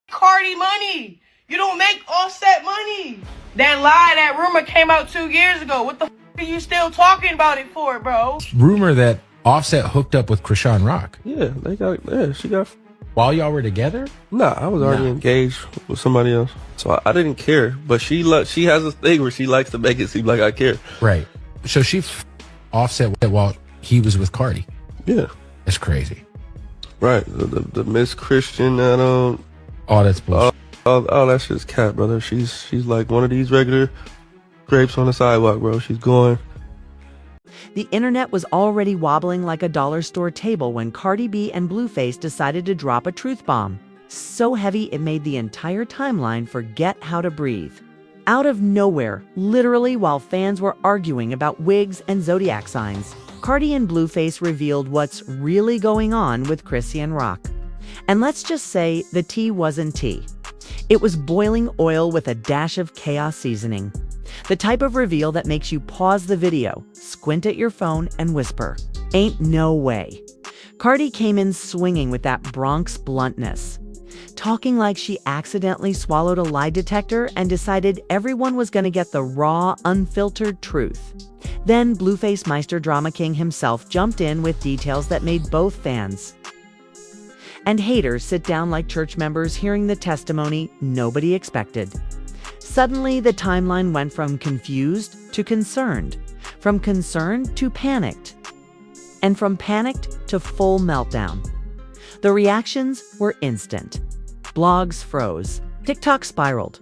Cardi money. You don't make Offset money. That lie, that rumor came out 2 years ago. What the f are you still talking about it for, bro? Rumor that Offset hooked up with Chrisean Rock. Yeah, she got. While y'all were together? Nah, I was already engaged with somebody else, so I didn't care. But she has a thing where she likes to make it seem like I care. Right. So she Offset while he was with Cardi. Yeah, that's crazy. Right. The Miss Christian that Oh, that's bullshit. Oh, that shit's cat, brother. She's like one of these regular grapes on the sidewalk, bro. She's going. The internet was already wobbling like a dollar store table when Cardi B and Blueface decided to drop a truth bomb. So heavy it made the entire timeline forget how to breathe. Out of nowhere, literally while fans were arguing about wigs and zodiac signs, Cardi and Blueface revealed what's really going on with Chrisean Rock. And let's just say the tea wasn't tea. It was boiling oil with a dash of chaos seasoning. The type of reveal that makes you pause the video, squint at your phone, and whisper, "Ain't no way." Cardi came in swinging with that Bronx bluntness, talking like she accidentally swallowed a lie detector and decided everyone was going to get the raw, unfiltered truth. Then Blueface Meister Drama King himself jumped in with details that made both fans and haters sit down like church members hearing the testimony nobody expected. Suddenly, the timeline went from confused to concerned, from concerned to panicked, and from panicked to full meltdown. The reactions were instant. Blogs froze. TikTok spiraled.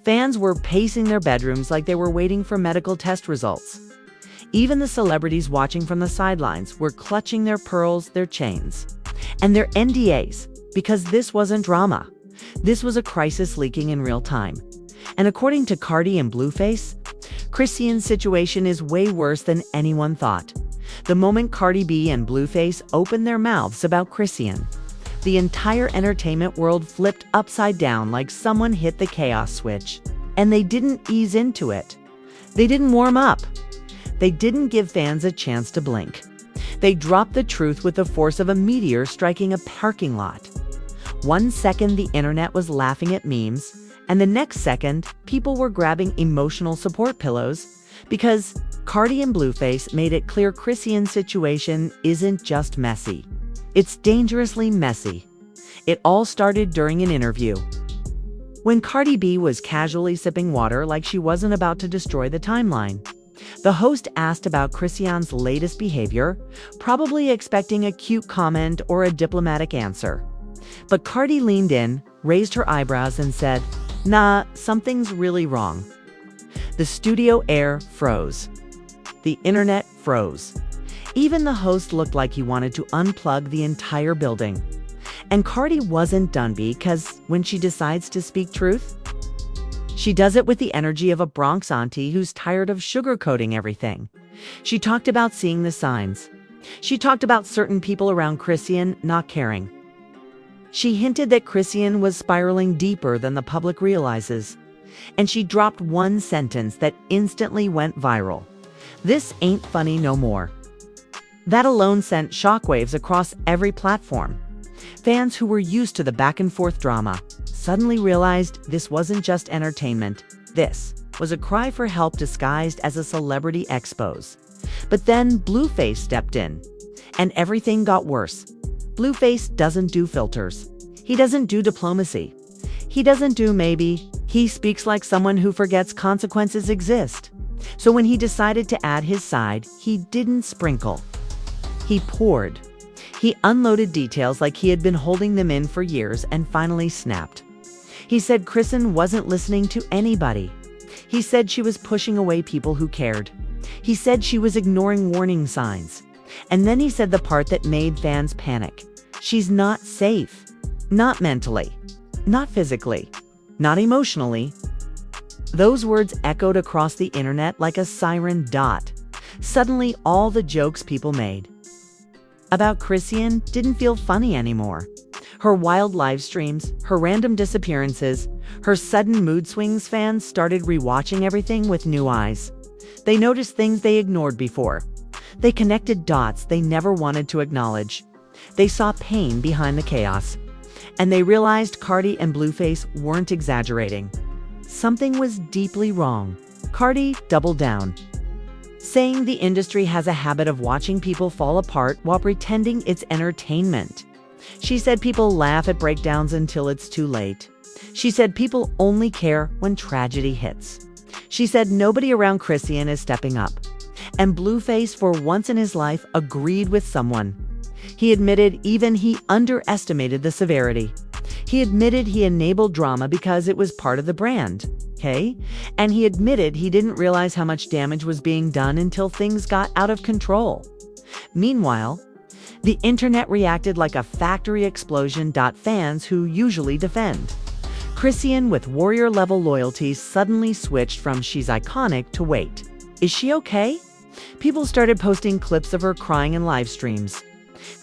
Fans were pacing their bedrooms like they were waiting for medical test results. Even the celebrities watching from the sidelines were clutching their pearls, their chains, and their NDAs, because this wasn't drama. This was a crisis leaking in real time. And according to Cardi and Blueface, Chrisean's situation is way worse than anyone thought. The moment Cardi B and Blueface opened their mouths about Chrisean, the entire entertainment world flipped upside down like someone hit the chaos switch. And they didn't ease into it. They didn't warm up. They didn't give fans a chance to blink. They dropped the truth with the force of a meteor striking a parking lot. 1 second, the internet was laughing at memes, and the next second, people were grabbing emotional support pillows because Cardi and Blueface made it clear Chrisean's situation isn't just messy. It's dangerously messy. It all started during an interview, when Cardi B was casually sipping water like she wasn't about to destroy the timeline. The host asked about Chrisean's latest behavior, probably expecting a cute comment or a diplomatic answer. But Cardi leaned in, raised her eyebrows, and said, "Nah, something's really wrong." The studio air froze. The internet froze. Even the host looked like he wanted to unplug the entire building. And Cardi wasn't done, because when she decides to speak truth, she does it with the energy of a Bronx auntie who's tired of sugarcoating everything. She talked about seeing the signs. She talked about certain people around Chrisean not caring. She hinted that Chrisean was spiraling deeper than the public realizes. And she dropped one sentence that instantly went viral. "This ain't funny no more." That alone sent shockwaves across every platform. Fans who were used to the back-and-forth drama suddenly realized this wasn't just entertainment. This was a cry for help disguised as a celebrity expose. But then Blueface stepped in, and everything got worse. Blueface doesn't do filters. He doesn't do diplomacy. He doesn't do maybe. He speaks like someone who forgets consequences exist. So when he decided to add his side, he didn't sprinkle. He poured. He unloaded details like he had been holding them in for years and finally snapped. He said Chrisean wasn't listening to anybody. He said she was pushing away people who cared. He said she was ignoring warning signs. And then he said the part that made fans panic. She's not safe. Not mentally. Not physically. Not emotionally. Those words echoed across the internet like a siren dot. Suddenly, all the jokes people made about Chrisean didn't feel funny anymore. Her wild live streams, her random disappearances, her sudden mood swings, fans started rewatching everything with new eyes. They noticed things they ignored before. They connected dots they never wanted to acknowledge. They saw pain behind the chaos. And they realized Cardi and Blueface weren't exaggerating. Something was deeply wrong. Cardi doubled down, saying the industry has a habit of watching people fall apart while pretending it's entertainment. She said people laugh at breakdowns until it's too late. She said people only care when tragedy hits. She said nobody around Chrisean is stepping up. And Blueface, for once in his life, agreed with someone. He admitted even he underestimated the severity. He admitted he enabled drama because it was part of the brand, okay? And he admitted he didn't realize how much damage was being done until things got out of control. Meanwhile, the internet reacted like a factory explosion. Fans who usually defend Chrisean with warrior-level loyalty suddenly switched from "she's iconic" to "wait, is she okay?" People started posting clips of her crying in live streams,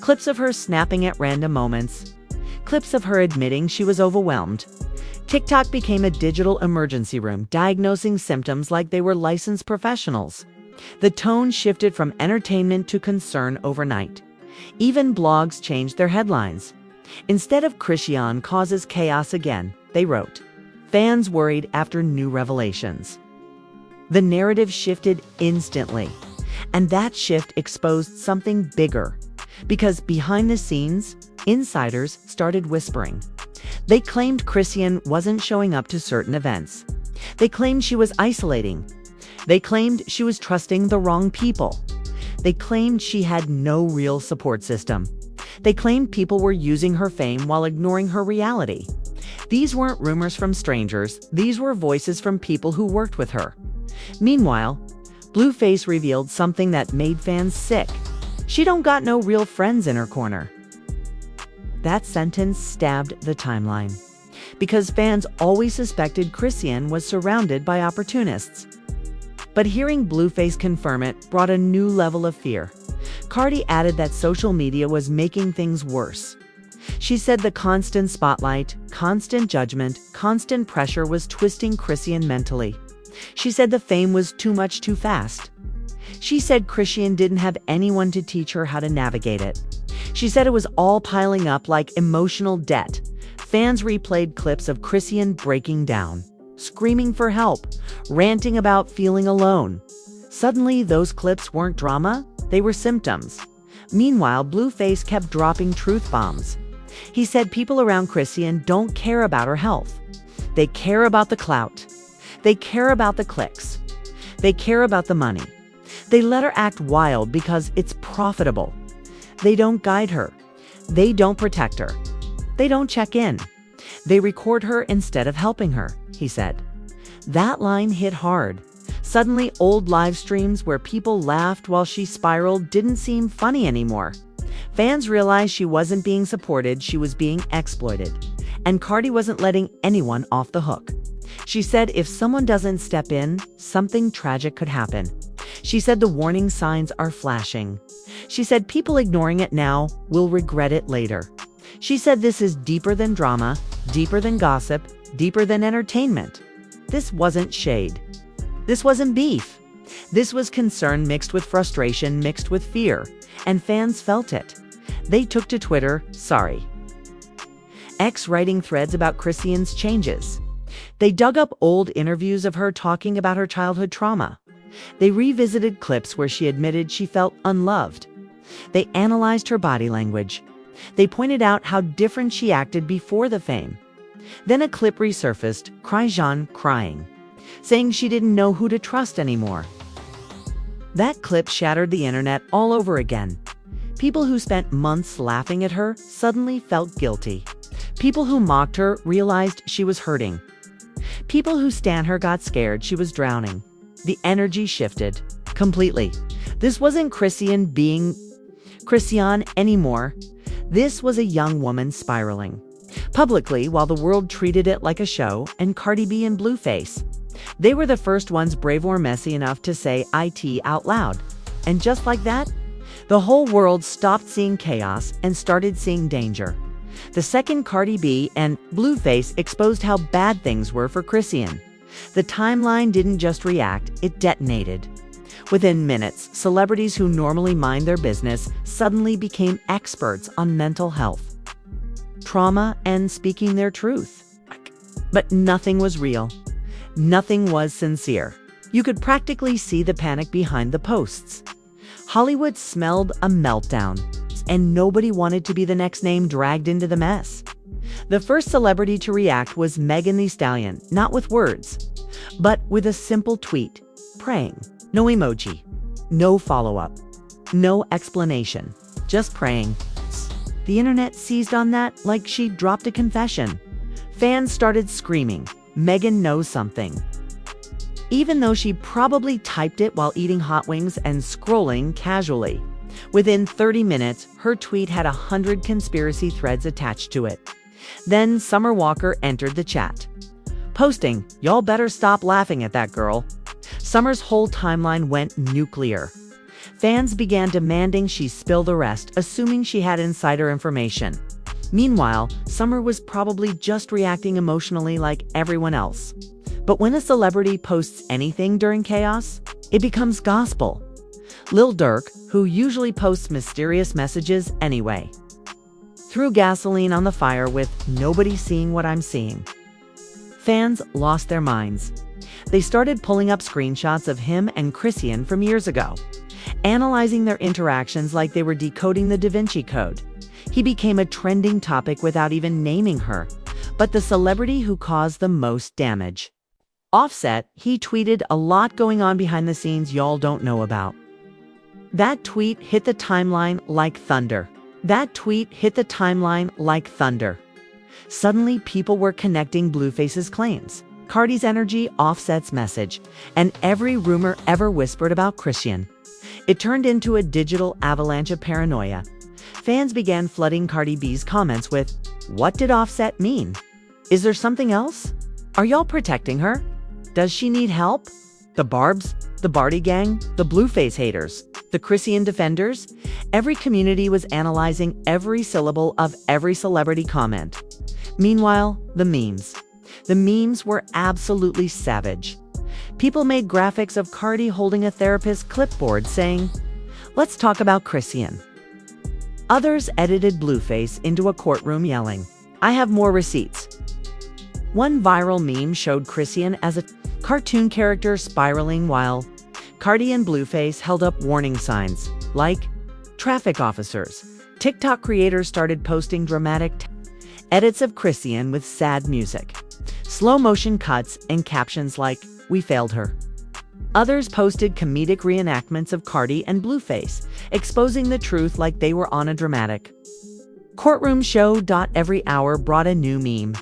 clips of her snapping at random moments, clips of her admitting she was overwhelmed. TikTok became a digital emergency room, diagnosing symptoms like they were licensed professionals. The tone shifted from entertainment to concern overnight. Even blogs changed their headlines. Instead of "Chrisean causes chaos again," they wrote, "Fans worried after new revelations." The narrative shifted instantly, and that shift exposed something bigger. Because behind the scenes, insiders started whispering. They claimed Chrisean wasn't showing up to certain events. They claimed she was isolating. They claimed she was trusting the wrong people. They claimed she had no real support system. They claimed people were using her fame while ignoring her reality. These weren't rumors from strangers. These were voices from people who worked with her. Meanwhile, Blueface revealed something that made fans sick. She don't got no real friends in her corner. That sentence stabbed the timeline, because fans always suspected Chrisean was surrounded by opportunists. But hearing Blueface confirm it brought a new level of fear. Cardi added that social media was making things worse. She said the constant spotlight, constant judgment, constant pressure was twisting Chrisean mentally. She said the fame was too much too fast. She said Chrisean didn't have anyone to teach her how to navigate it. She said it was all piling up like emotional debt. Fans replayed clips of Chrisean breaking down, screaming for help, ranting about feeling alone. Suddenly, those clips weren't drama, they were symptoms. Meanwhile, Blueface kept dropping truth bombs. He said people around Chrisean don't care about her health. They care about the clout. They care about the clicks. They care about the money. They let her act wild because it's profitable. They don't guide her. They don't protect her. They don't check in. They record her instead of helping her, he said. That line hit hard. Suddenly, old live streams where people laughed while she spiraled didn't seem funny anymore. Fans realized she wasn't being supported, she was being exploited. And Cardi wasn't letting anyone off the hook. She said if someone doesn't step in, something tragic could happen. She said the warning signs are flashing. She said people ignoring it now will regret it later. She said this is deeper than drama, deeper than gossip, deeper than entertainment. This wasn't shade. This wasn't beef. This was concern mixed with frustration, mixed with fear. And fans felt it. They took to Twitter, sorry. X writing threads about Chrisean's changes. They dug up old interviews of her talking about her childhood trauma. They revisited clips where she admitted she felt unloved. They analyzed her body language. They pointed out how different she acted before the fame. Then a clip resurfaced, Chrisean crying, saying she didn't know who to trust anymore. That clip shattered the internet all over again. People who spent months laughing at her suddenly felt guilty. People who mocked her realized she was hurting. People who stan her got scared she was drowning. The energy shifted completely. This wasn't Chrisean being Chrisean anymore. This was a young woman spiraling publicly while the world treated it like a show. And Cardi B and Blueface, they were the first ones brave or messy enough to say "it" out loud. And just like that, the whole world stopped seeing chaos and started seeing danger. The second Cardi B and Blueface exposed how bad things were for Chrisean, the timeline didn't just react, it detonated. Within minutes, celebrities who normally mind their business suddenly became experts on mental health. trauma and speaking their truth. But nothing was real. Nothing was sincere. You could practically see the panic behind the posts. Hollywood smelled a meltdown, and nobody wanted to be the next name dragged into the mess. The first celebrity to react was Megan Thee Stallion, not with words, but with a simple tweet, praying. No emoji, no follow-up, no explanation, just praying. The internet seized on that like she dropped a confession. Fans started screaming, Megan knows something. Even though she probably typed it while eating hot wings and scrolling casually. Within 30 minutes, her tweet had 100 conspiracy threads attached to it. Then Summer Walker entered the chat, posting, "Y'all better stop laughing at that girl." Summer's whole timeline went nuclear. Fans began demanding she spill the rest, assuming she had insider information. Meanwhile, Summer was probably just reacting emotionally like everyone else. But when a celebrity posts anything during chaos, it becomes gospel. Lil Durk, who usually posts mysterious messages anyway, threw gasoline on the fire with "nobody seeing what I'm seeing." Fans lost their minds. They started pulling up screenshots of him and Chrisean from years ago, analyzing their interactions like they were decoding the Da Vinci Code. He became a trending topic without even naming her, but the celebrity who caused the most damage. Offset, he tweeted a lot going on behind the scenes y'all don't know about. That tweet hit the timeline like thunder. Suddenly, people were connecting Blueface's claims, Cardi's energy, Offset's message, and every rumor ever whispered about Chrisean. It turned into a digital avalanche of paranoia. Fans began flooding Cardi B's comments with, "What did Offset mean? Is there something else? Are y'all protecting her? Does she need help?" The Barbs, the Barty Gang, the Blueface haters, the Chrisean defenders, every community was analyzing every syllable of every celebrity comment. Meanwhile, the memes. The memes were absolutely savage. People made graphics of Cardi holding a therapist's clipboard saying, "Let's talk about Chrisean." Others edited Blueface into a courtroom yelling, "I have more receipts." One viral meme showed Chrisean as a cartoon character spiraling while Cardi and Blueface held up warning signs, like traffic officers. TikTok creators started posting dramatic edits of Chrisean with sad music, slow motion cuts, and captions like, "We failed her." Others posted comedic reenactments of Cardi and Blueface, exposing the truth like they were on a dramatic courtroom show. Every hour brought a new meme,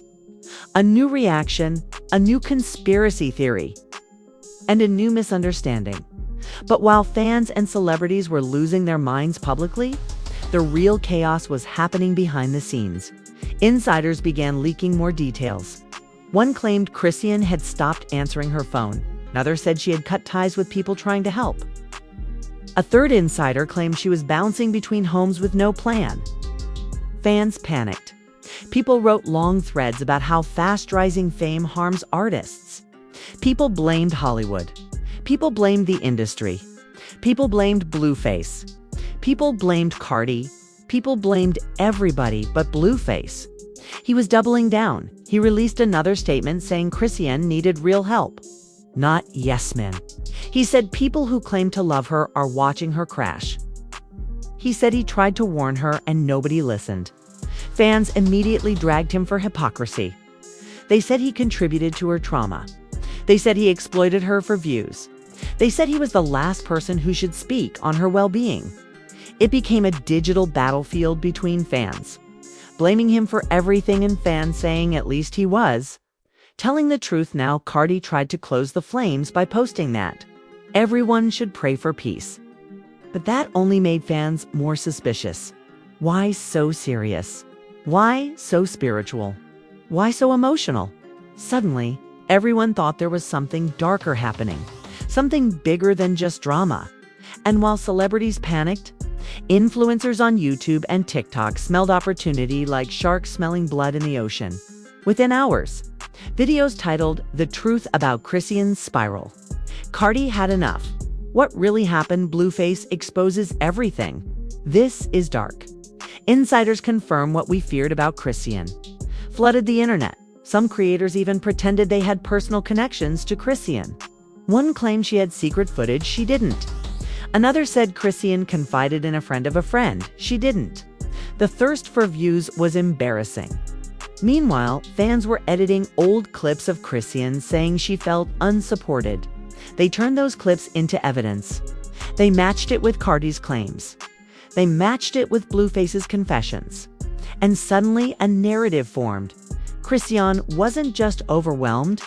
a new reaction, a new conspiracy theory, and a new misunderstanding. But while fans and celebrities were losing their minds publicly, the real chaos was happening behind the scenes. Insiders began leaking more details. One claimed Chrisean had stopped answering her phone. Another said she had cut ties with people trying to help. A third insider claimed she was bouncing between homes with no plan. Fans panicked. People wrote long threads about how fast-rising fame harms artists. People blamed Hollywood. People blamed the industry. People blamed Blueface. People blamed Cardi. People blamed everybody but Blueface. He was doubling down. He released another statement saying Chrisean needed real help, not yes men. He said people who claim to love her are watching her crash. He said he tried to warn her and nobody listened. Fans immediately dragged him for hypocrisy. They said he contributed to her trauma. They said he exploited her for views. They said he was the last person who should speak on her well-being. It became a digital battlefield between fans, blaming him for everything and fans saying at least he was telling the truth. Now Cardi tried to close the flames by posting that everyone should pray for peace. But that only made fans more suspicious. Why so serious? Why so spiritual? Why so emotional? Suddenly, everyone thought there was something darker happening, something bigger than just drama. And while celebrities panicked, influencers on YouTube and TikTok smelled opportunity like sharks smelling blood in the ocean. Within hours, videos titled "The Truth About Chrisean's Spiral." Cardi had enough. What really happened? Blueface exposes everything. This is dark. Insiders confirm what we feared about Chrisean. Flooded the internet. Some creators even pretended they had personal connections to Chrisean. One claimed she had secret footage she didn't. Another said Chrisean confided in a friend of a friend she didn't. The thirst for views was embarrassing. Meanwhile, fans were editing old clips of Chrisean saying she felt unsupported. They turned those clips into evidence. They matched it with Cardi's claims. They matched it with Blueface's confessions. And suddenly, a narrative formed. Chrisean wasn't just overwhelmed.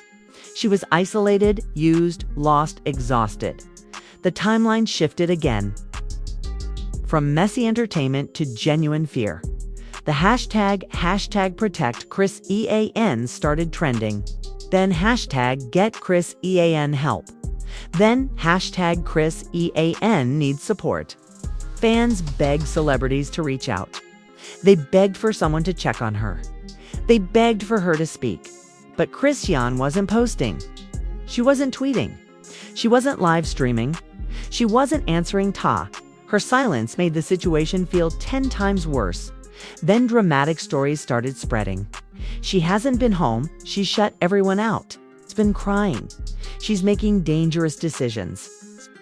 She was isolated, used, lost, exhausted. The timeline shifted again. From messy entertainment to genuine fear. The hashtag #ProtectChrisEan started trending. Then hashtag #GetChrisEan Then hashtag #ChrisEan needs support. Fans begged celebrities to reach out. They begged for someone to check on her. They begged for her to speak. But Chrisean wasn't posting. She wasn't tweeting. She wasn't live streaming. She wasn't answering Ta. Her silence made the situation feel 10 times worse. Then dramatic stories started spreading. She hasn't been home. She shut everyone out. It's been crying. She's making dangerous decisions.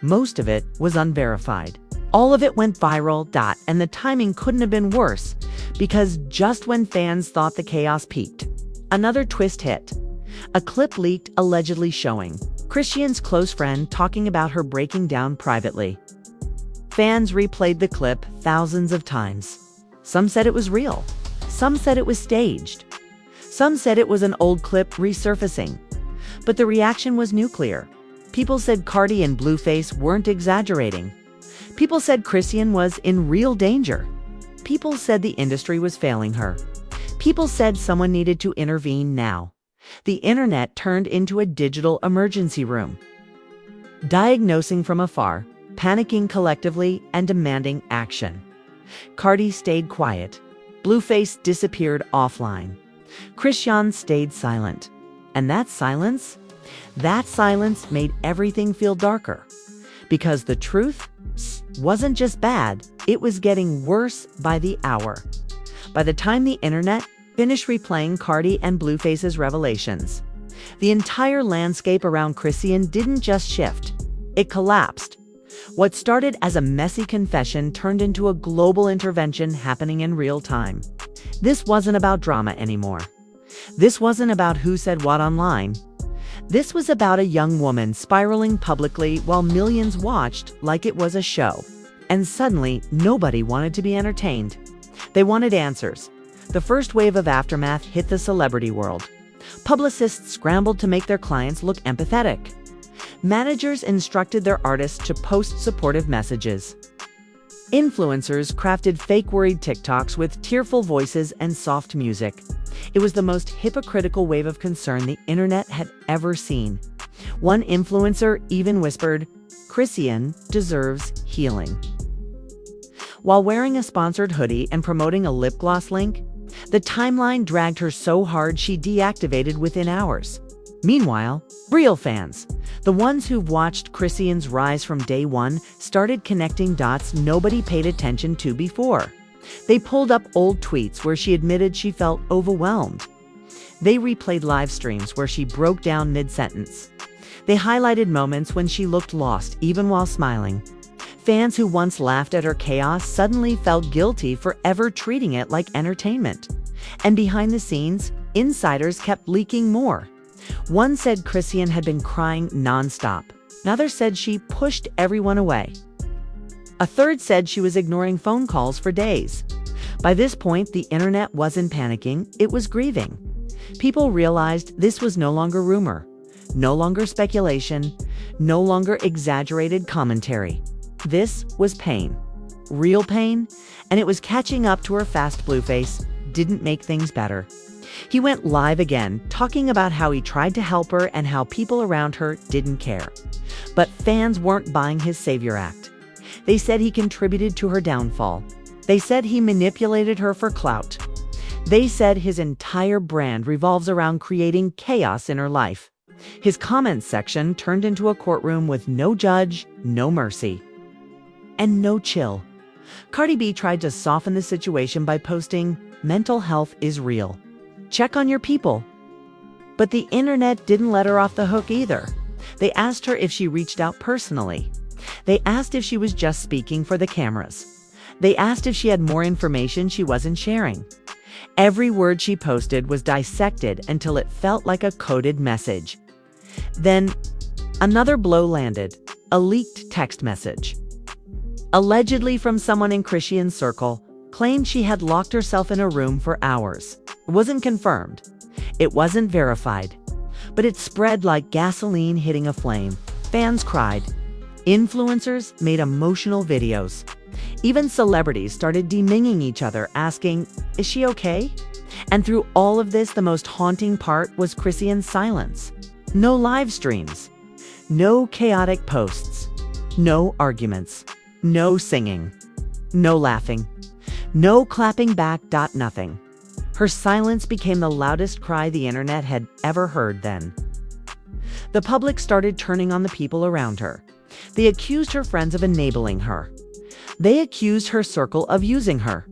Most of it was unverified. All of it went viral, and the timing couldn't have been worse, because just when fans thought the chaos peaked, another twist hit. A clip leaked allegedly showing Chrisean's close friend talking about her breaking down privately. Fans replayed the clip thousands of times. Some said it was real. Some said it was staged. Some said it was an old clip resurfacing. But the reaction was nuclear. People said Cardi and Blueface weren't exaggerating. People said Chrisean was in real danger. People said the industry was failing her. People said someone needed to intervene now. The internet turned into a digital emergency room. Diagnosing from afar, panicking collectively, and demanding action. Cardi stayed quiet. Blueface disappeared offline. Chrisean stayed silent. And that silence made everything feel darker. Because the truth wasn't just bad, it was getting worse by the hour. By the time the internet finished replaying Cardi and Blueface's revelations, the entire landscape around Chrisean didn't just shift, it collapsed. What started as a messy confession turned into a global intervention happening in real time. This wasn't about drama anymore. This wasn't about who said what online. This was about a young woman spiraling publicly while millions watched like it was a show. And suddenly, nobody wanted to be entertained. They wanted answers. The first wave of aftermath hit the celebrity world. Publicists scrambled to make their clients look empathetic. Managers instructed their artists to post supportive messages. Influencers crafted fake-worried TikToks with tearful voices and soft music. It was the most hypocritical wave of concern the internet had ever seen. One influencer even whispered, "Chrisean deserves healing." While wearing a sponsored hoodie and promoting a lip gloss link, the timeline dragged her so hard she deactivated within hours. Meanwhile, real fans, the ones who've watched Chrisean's rise from day one, started connecting dots nobody paid attention to before. They pulled up old tweets where she admitted she felt overwhelmed. They replayed live streams where she broke down mid-sentence. They highlighted moments when she looked lost even while smiling. Fans who once laughed at her chaos suddenly felt guilty for ever treating it like entertainment. And behind the scenes, insiders kept leaking more. One said Chrisean had been crying nonstop. Another said she pushed everyone away. A third said she was ignoring phone calls for days. By this point, the internet wasn't panicking, it was grieving. People realized this was no longer rumor, no longer speculation, no longer exaggerated commentary. This was pain. Real pain, and it was catching up to her fast. Blueface didn't make things better. He went live again, talking about how he tried to help her and how people around her didn't care. But fans weren't buying his savior act. They said he contributed to her downfall. They said he manipulated her for clout. They said his entire brand revolves around creating chaos in her life. His comments section turned into a courtroom with no judge, no mercy, and no chill. Cardi B tried to soften the situation by posting, "Mental health is real. Check on your people." But the internet didn't let her off the hook either. They asked her if she reached out personally. They asked if she was just speaking for the cameras. They asked if she had more information she wasn't sharing. Every word she posted was dissected until it felt like a coded message. Then, another blow landed, a leaked text message. Allegedly from someone in Chrisean's circle, claimed she had locked herself in a room for hours. It wasn't confirmed. It wasn't verified. But it spread like gasoline hitting a flame. Fans cried. Influencers made emotional videos. Even celebrities started deminging each other, asking, "Is she okay?" And through all of this, the most haunting part was Chrisean's silence. No live streams. No chaotic posts. No arguments. No singing. No laughing. No clapping back. Nothing. Her silence became the loudest cry the internet had ever heard then. The public started turning on the people around her. They accused her friends of enabling her. They accused her circle of using her.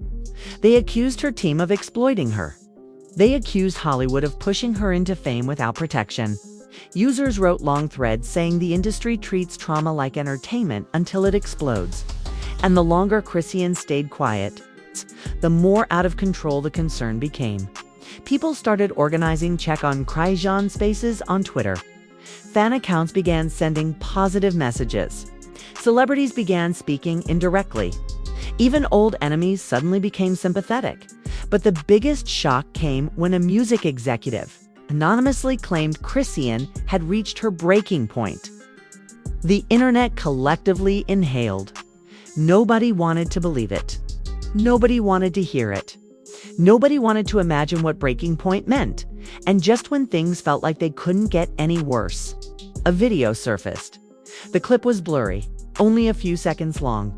They accused her team of exploiting her. They accused Hollywood of pushing her into fame without protection. Users wrote long threads saying the industry treats trauma like entertainment until it explodes. And the longer Chrisean stayed quiet, the more out of control the concern became. People started organizing check on Chrisean spaces on Twitter. Fan accounts began sending positive messages. Celebrities began speaking indirectly. Even old enemies suddenly became sympathetic. But the biggest shock came when a music executive anonymously claimed Chrisean had reached her breaking point. The internet collectively inhaled. Nobody wanted to believe it. Nobody wanted to hear it. Nobody wanted to imagine what breaking point meant. And just when things felt like they couldn't get any worse, a video surfaced. The clip was blurry, only a few seconds long,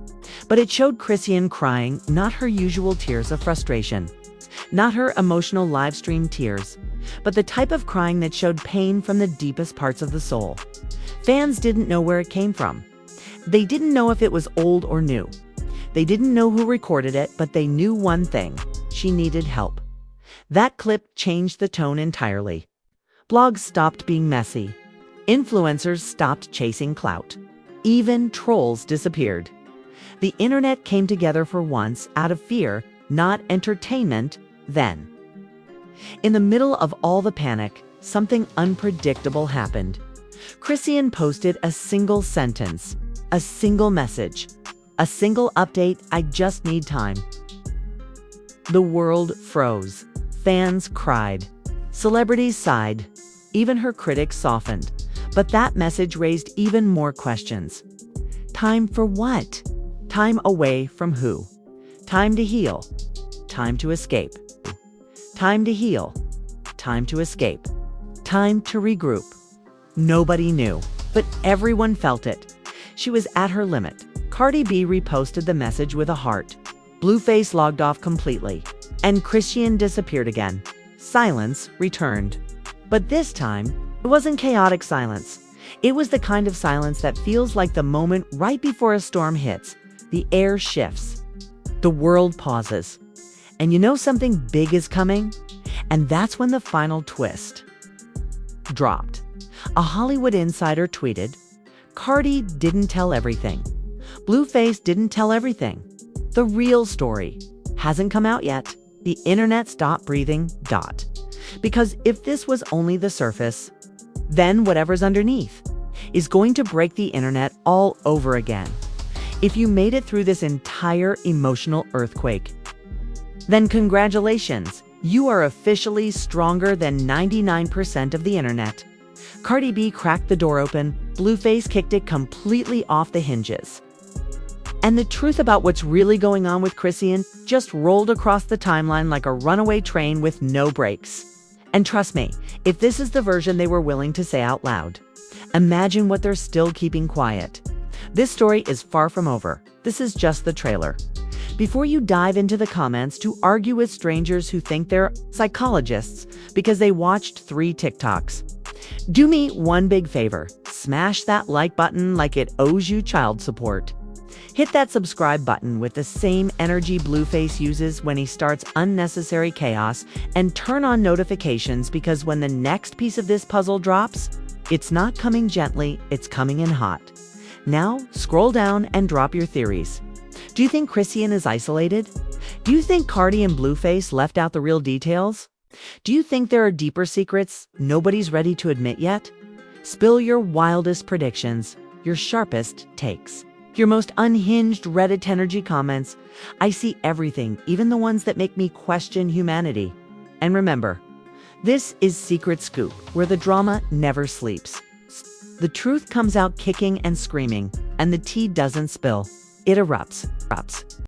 but it showed Chrisean crying, not her usual tears of frustration, not her emotional live stream tears, but the type of crying that showed pain from the deepest parts of the soul. Fans didn't know where it came from. They didn't know if it was old or new. They didn't know who recorded it, but they knew one thing: she needed help. That clip changed the tone entirely. Blogs stopped being messy. Influencers stopped chasing clout. Even trolls disappeared. The internet came together for once out of fear, not entertainment, then. In the middle of all the panic, something unpredictable happened. Chrisean posted a single sentence, a single message, a single update: "I just need time." The world froze. Fans cried. Celebrities sighed. Even her critics softened. But that message raised even more questions. Time for what? Time away from who? Time to heal. Time to escape. Time to heal. Time to escape. Time to regroup. Nobody knew, but everyone felt it. She was at her limit. Cardi B reposted the message with a heart. Blueface logged off completely. And Chrisean disappeared again. Silence returned. But this time, it wasn't chaotic silence. It was the kind of silence that feels like the moment right before a storm hits. The air shifts. The world pauses. And you know something big is coming? And that's when the final twist dropped. A Hollywood insider tweeted, "Cardi didn't tell everything. Blueface didn't tell everything. The real story hasn't come out yet." The internet stopped breathing. Because if this was only the surface, then whatever's underneath is going to break the internet all over again. If you made it through this entire emotional earthquake, then congratulations, you are officially stronger than 99% of the internet. Cardi B cracked the door open, Blueface kicked it completely off the hinges. And the truth about what's really going on with Chrisean just rolled across the timeline like a runaway train with no brakes. And trust me, if this is the version they were willing to say out loud, imagine what they're still keeping quiet. This story is far from over. This is just the trailer. Before you dive into the comments to argue with strangers who think they're psychologists because they watched 3 TikToks, do me one big favor. Smash that like button like it owes you child support. Hit that subscribe button with the same energy Blueface uses when he starts unnecessary chaos, and turn on notifications, because when the next piece of this puzzle drops, it's not coming gently, it's coming in hot. Now, scroll down and drop your theories. Do you think Chrisean is isolated? Do you think Cardi and Blueface left out the real details? Do you think there are deeper secrets nobody's ready to admit yet? Spill your wildest predictions, your sharpest takes, your most unhinged Reddit energy comments. I see everything, even the ones that make me question humanity. And remember, this is Secret Scoop, where the drama never sleeps. The truth comes out kicking and screaming, and the tea doesn't spill. It erupts.